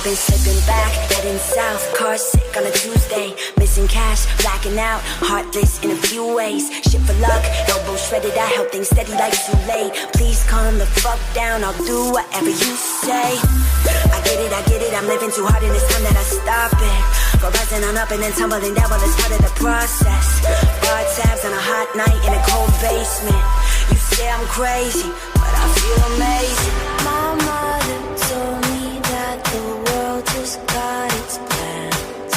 I've been slipping back, heading south, car sick on a Tuesday, missing cash, blacking out, heartless in a few ways, shit for luck, elbow shredded, I held things steady like too late, please calm the fuck down, I'll do whatever you say. I get it, I'm living too hard and it's time that I stop it, for rising on up and then tumbling down, well it's part of the process, bar tabs on a hot night in a cold basement, you say I'm crazy, but I feel amazing. My mother told me that the world just got its plans.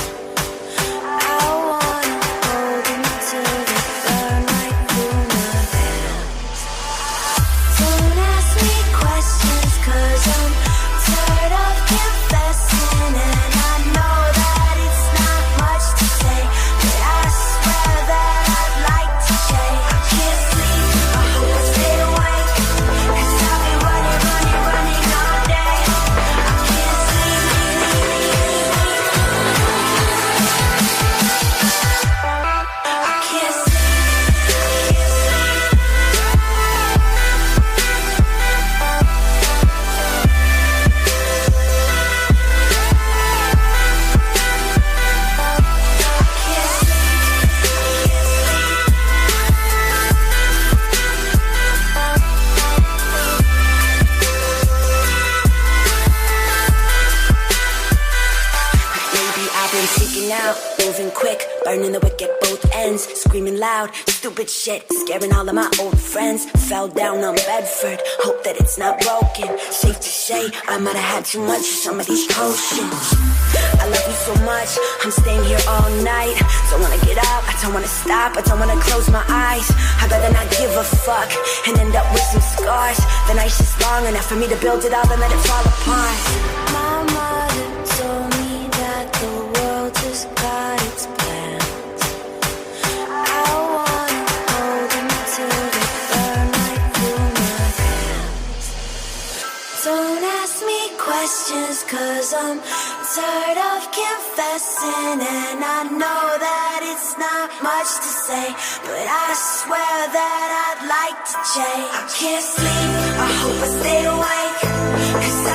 I wanna hold them till they burn right through my hands. Don't ask me questions, cause I'm tired of confessing, and I know that it's not much to say, but I swear that I'd like to change. I can't sleep, I hope I stay awake, cause I've been running all day. I can't sleep. I can't sleep. Seeking out, moving quick, burning the wick at both ends, screaming loud, stupid shit, scaring all of my old friends. Fell down on Bedford, hope that it's not broken. Safe to say, I might have had too much of some of these potions. I love you so much, I'm staying here all night. Don't wanna get up, I don't wanna stop, I don't wanna close my eyes. I'd rather not give a fuck and end up with some scars. The night's just long enough for me to build it all and let it fall apart. My mother told me that the world just got its plans. I wanna hold them till they burn right through my hands. Don't ask me questions, cause I'm tired of confessing, and I know that it's not much to say, but I swear that I'd like to change. I can't sleep, I hope I stay awake, cause